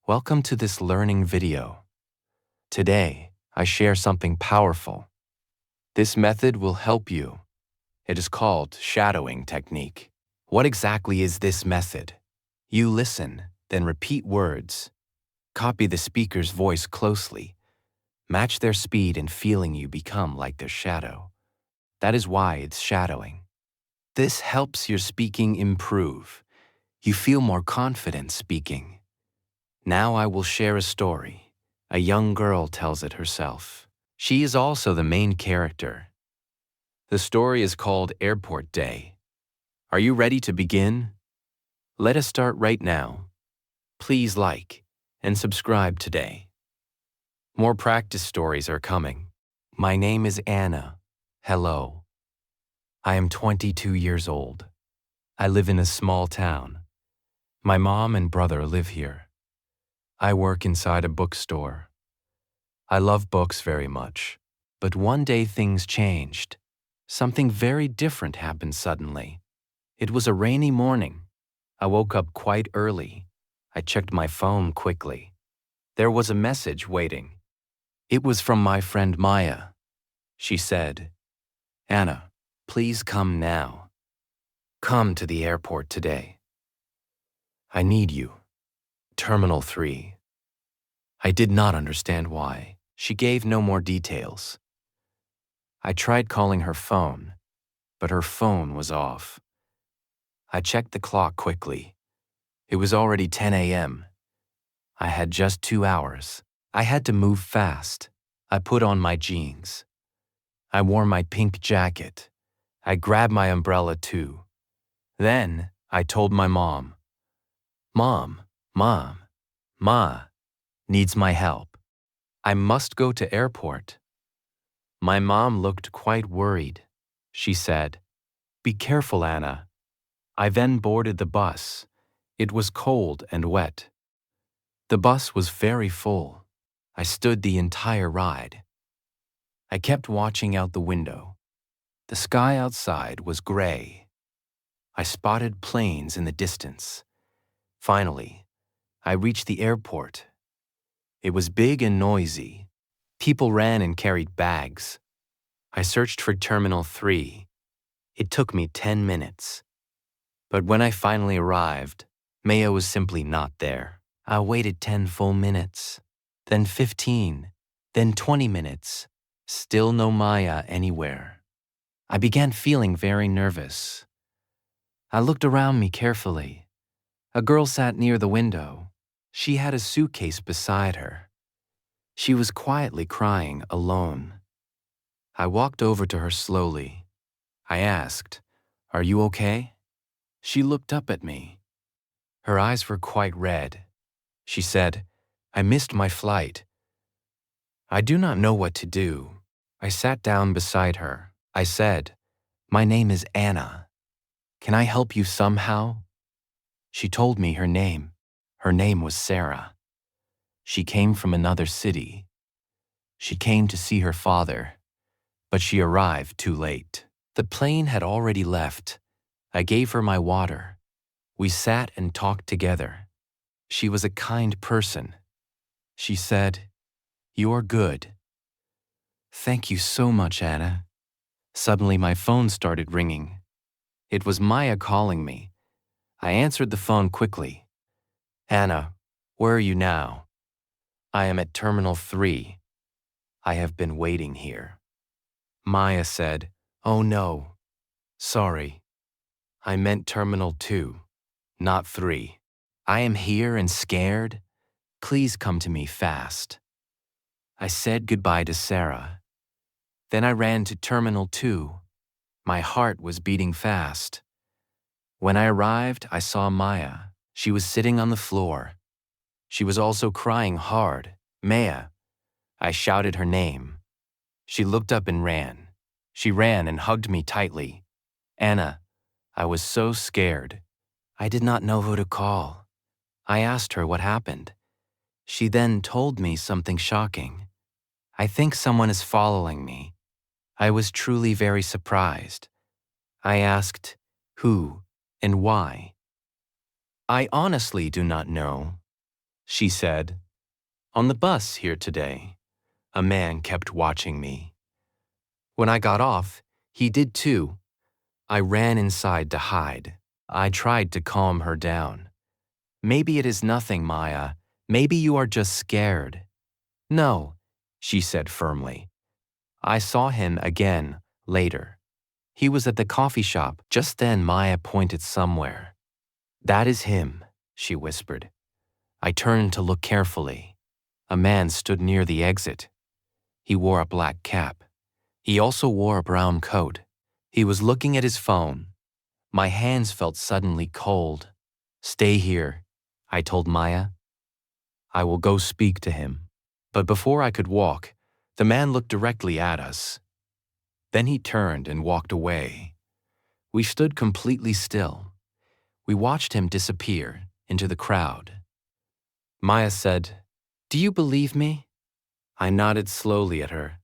Welcome to this learning video. Today, I share something powerful. This method will help you. It is called shadowing technique. What exactly is this method? You listen, then repeat words. Copy the speaker's voice closely. Match their speed and feeling you become like their shadow. That is why it's shadowing. This helps your speaking improve. You feel more confident speaking. Now I will share a story. A young girl tells it herself. She is also the main character. The story is called Airport Day. Are you ready to begin? Let us start right now. Please like and subscribe today. More practice stories are coming. My name is Anna. Hello. I am 22 years old. I live in a small town. My mom and brother live here. I work inside a bookstore. I love books very much, but one day things changed. Something very different happened suddenly. It was a rainy morning. I woke up quite early. I checked my phone quickly. There was a message waiting. It was from my friend Maya. She said, "Anna, please come now. Come to the airport today. I need you. Terminal 3. I did not understand why. She gave no more details. I tried calling her phone, but her phone was off. I checked the clock quickly. It was already 10 a.m. I had just 2 hours. I had to move fast. I put on my jeans. I wore my pink jacket. I grabbed my umbrella too. Then I told my mom, "Mom, Ma needs my help. I must go to airport." My mom looked quite worried. She said, "Be careful, Anna." I then boarded the bus. It was cold and wet. The bus was very full. I stood the entire ride. I kept watching out the window. The sky outside was gray. I spotted planes in the distance. Finally, I reached the airport. It was big and noisy. People ran and carried bags. I searched for Terminal 3. It took me 10 minutes. But when I finally arrived, Maya was simply not there. I waited 10 full minutes, then 15, then 20 minutes. Still no Maya anywhere. I began feeling very nervous. I looked around me carefully. A girl sat near the window. She had a suitcase beside her. She was quietly crying alone. I walked over to her slowly. I asked, "Are you okay?" She looked up at me. Her eyes were quite red. She said, "I missed my flight." I do not know what to do. I sat down beside her. I said, "My name is Anna. Can I help you somehow?" She told me her name. Her name was Sarah. She came from another city. She came to see her father, but she arrived too late. The plane had already left. I gave her my water. We sat and talked together. She was a kind person. She said, "You're good." "Thank you so much, Anna." Suddenly my phone started ringing. It was Maya calling me. I answered the phone quickly. "Anna, where are you now?" "I am at Terminal 3. I have been waiting here." Maya said, "Oh no, sorry. I meant Terminal 2, not 3. I am here and scared. Please come to me fast." I said goodbye to Sarah. Then I ran to Terminal 2. My heart was beating fast. When I arrived, I saw Maya. She was sitting on the floor. She was also crying hard. "Maya." I shouted her name. She looked up and ran. She ran and hugged me tightly. "Anna, I was so scared. I did not know who to call." I asked her what happened. She then told me something shocking. "I think someone is following me." I was truly very surprised. I asked, "Who and why?" "I honestly do not know. she said. On the bus here today, a man kept watching me. When I got off, he did too. I ran inside to hide. I tried to calm her down. Maybe it is nothing, Maya. Maybe you are just scared. No, she said firmly. I saw him again later. He was at the coffee shop. Just then Maya pointed somewhere. That is him, she whispered. I turned to look carefully. A man stood near the exit. He wore a black cap. He also wore a brown coat. He was looking at his phone. My hands felt suddenly cold. Stay here, I told Maya. I will go speak to him. But before I could walk, the man looked directly at us. Then he turned and walked away. We stood completely still. We watched him disappear into the crowd. Maya said, "Do you believe me?" I nodded slowly at her.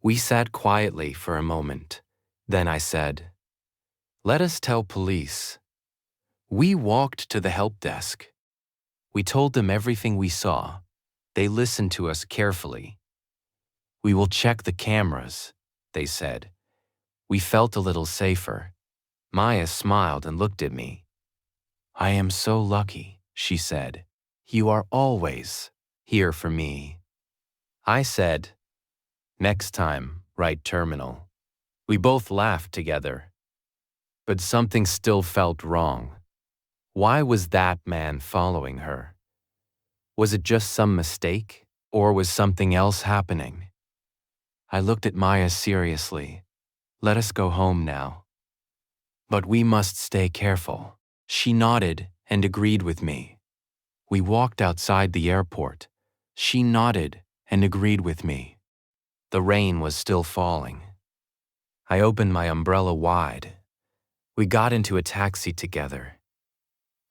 We sat quietly for a moment. Then I said, "Let us tell police." We walked to the help desk. We told them everything we saw. They listened to us carefully. We will check the cameras, they said. We felt a little safer. Maya smiled and looked at me. I am so lucky, she said. You are always here for me. I said, next time, right terminal. We both laughed together. But something still felt wrong. Why was that man following her? Was it just some mistake, or was something else happening? I looked at Maya seriously. Let us go home now. But we must stay careful. She nodded and agreed with me. We walked outside the airport. She nodded and agreed with me. The rain was still falling. I opened my umbrella wide. We got into a taxi together.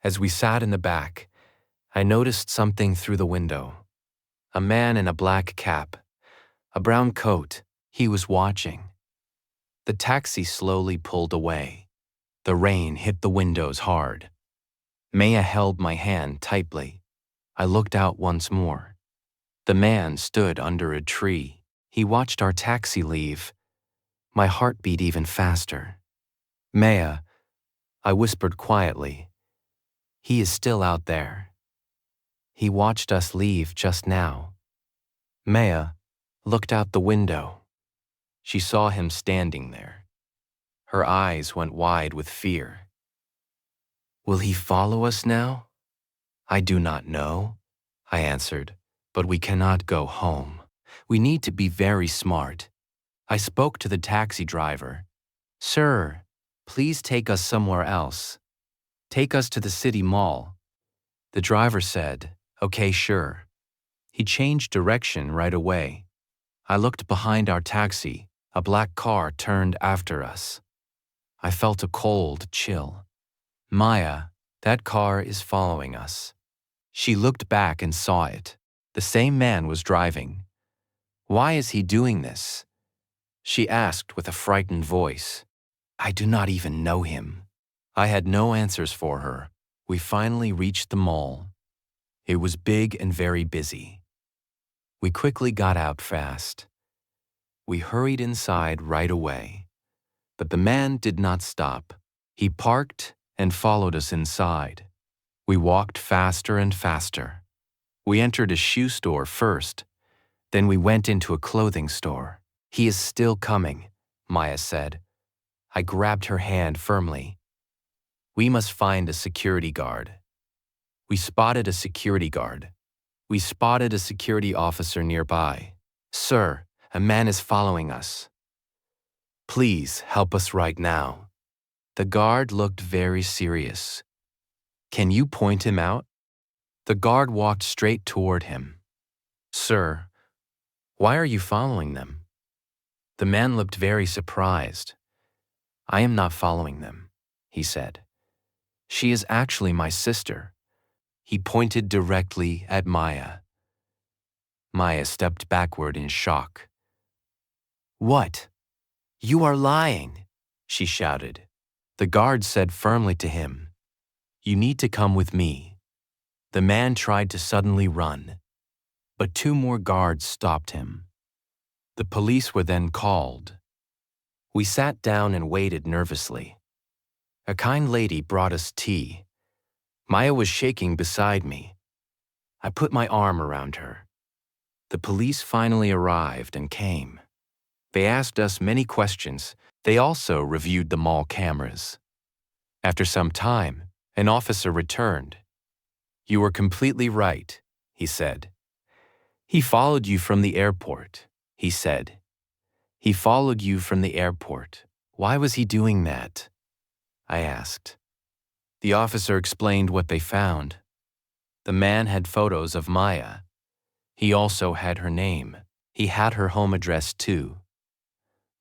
As we sat in the back, I noticed something through the window. A man in a black cap, a brown coat. He was watching. The taxi slowly pulled away. The rain hit the windows hard. Maya held my hand tightly. I looked out once more. The man stood under a tree. He watched our taxi leave. My heart beat even faster. Maya, I whispered quietly. He is still out there. He watched us leave just now. Maya looked out the window. She saw him standing there. Her eyes went wide with fear. Will he follow us now? I do not know, I answered, but we cannot go home. We need to be very smart. I spoke to the taxi driver. Sir, please take us somewhere else. Take us to the city mall. The driver said, okay, sure. He changed direction right away. I looked behind our taxi. A black car turned after us. I felt a cold chill. Maya, that car is following us. She looked back and saw it. The same man was driving. Why is he doing this? She asked with a frightened voice. I do not even know him. I had no answers for her. We finally reached the mall. It was big and very busy. We quickly got out fast. We hurried inside right away. But the man did not stop. He parked and followed us inside. We walked faster and faster. We entered a shoe store first. Then we went into a clothing store. He is still coming, Maya said. I grabbed her hand firmly. We must find a security guard. We spotted a security guard. We spotted a security officer nearby. Sir, a man is following us. Please help us right now. The guard looked very serious. Can you point him out? The guard walked straight toward him. Sir, why are you following them? The man looked very surprised. I am not following them, he said. She is actually my sister. He pointed directly at Maya. Maya stepped backward in shock. What? You are lying, she shouted. The guard said firmly to him, You need to come with me. The man tried to suddenly run, but 2 more guards stopped him. The police were then called. We sat down and waited nervously. A kind lady brought us tea. Maya was shaking beside me. I put my arm around her. The police finally arrived and came. They asked us many questions. They also reviewed the mall cameras. After some time, an officer returned. "You were completely right," he said. "He followed you from the airport," he said. "He followed you from the airport. Why was he doing that?" I asked. The officer explained what they found. The man had photos of Maya. He also had her name. He had her home address too.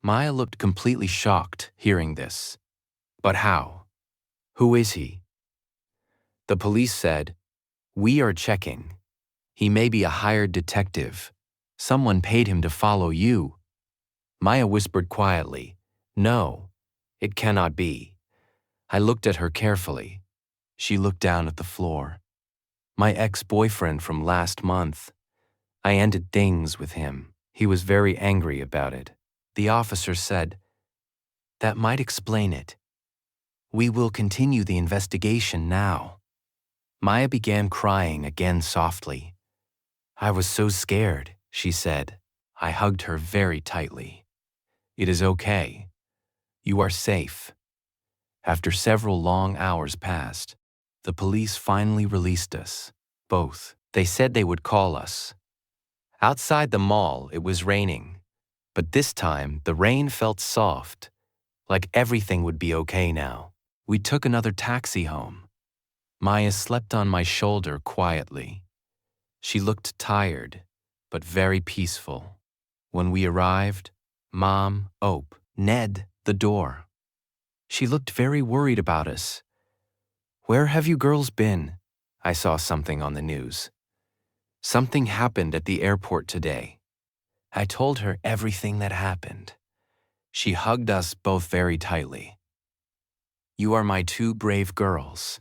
Maya looked completely shocked hearing this. "But how? Who is he?" The police said, "We are checking. He may be a hired detective. Someone paid him to follow you." Maya whispered quietly, "No, it cannot be." I looked at her carefully. She looked down at the floor. "My ex-boyfriend from last month. I ended things with him. He was very angry about it." The officer said, "That might explain it. We will continue the investigation now." Maya began crying again softly. "I was so scared," she said. I hugged her very tightly. "It is okay. You are safe." After several long hours passed, the police finally released us, both. They said they would call us. Outside the mall, it was raining, but this time the rain felt soft, like everything would be okay now. We took another taxi home. Maya slept on my shoulder quietly. She looked tired, but very peaceful. When we arrived, Mom opened Ned the door. She looked very worried about us. "Where have you girls been?" I saw something on the news. "Something happened at the airport today." I told her everything that happened. She hugged us both very tightly. "You are my 2 brave girls."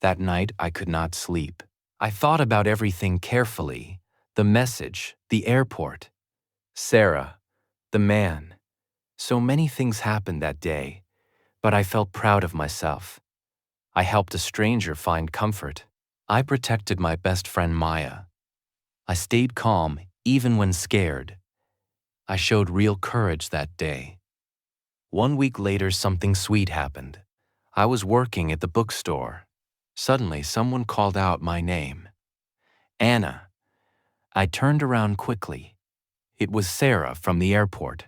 That night I could not sleep. I thought about everything carefully. The message, the airport, Sarah, the man. So many things happened that day, but I felt proud of myself. I helped a stranger find comfort. I protected my best friend Maya. I stayed calm even when scared. I showed real courage that day. 1 week later, something sweet happened. I was working at the bookstore. Suddenly, someone called out my name. "Anna." I turned around quickly. It was Sarah from the airport.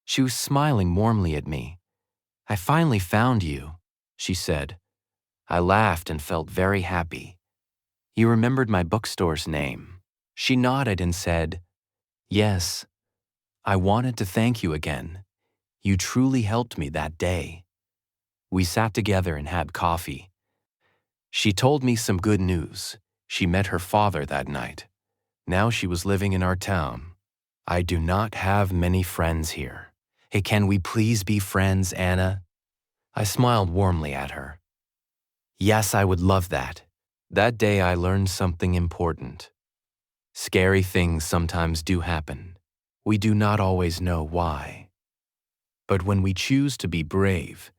She was smiling warmly at me. "I finally found you," she said. I laughed and felt very happy. "You remembered my bookstore's name." She nodded and said, "Yes, I wanted to thank you again. You truly helped me that day." We sat together and had coffee. She told me some good news. She met her father that night. Now she was living in our town. "I do not have many friends here. Hey, can we please be friends, Anna?" I smiled warmly at her. "Yes, I would love that." That day I learned something important. Scary things sometimes do happen. We do not always know why. But when we choose to be brave,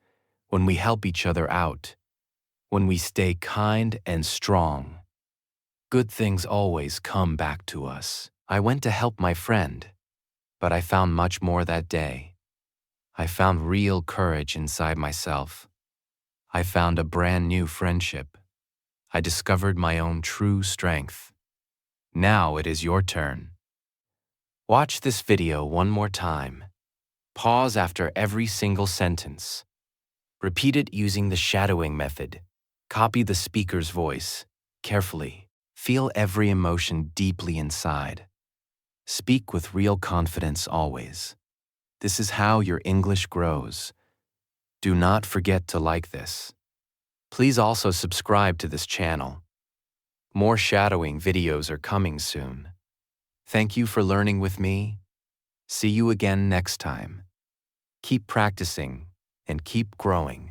when we help each other out, when we stay kind and strong, good things always come back to us. I went to help my friend, but I found much more that day. I found real courage inside myself. I found a brand new friendship. I discovered my own true strength. Now it is your turn. Watch this video one more time. Pause after every single sentence. Repeat it using the shadowing method. Copy the speaker's voice carefully. Feel every emotion deeply inside. Speak with real confidence always. This is how your English grows. Do not forget to like this. Please also subscribe to this channel. More shadowing videos are coming soon. Thank you for learning with me. See you again next time. Keep practicing and keep growing.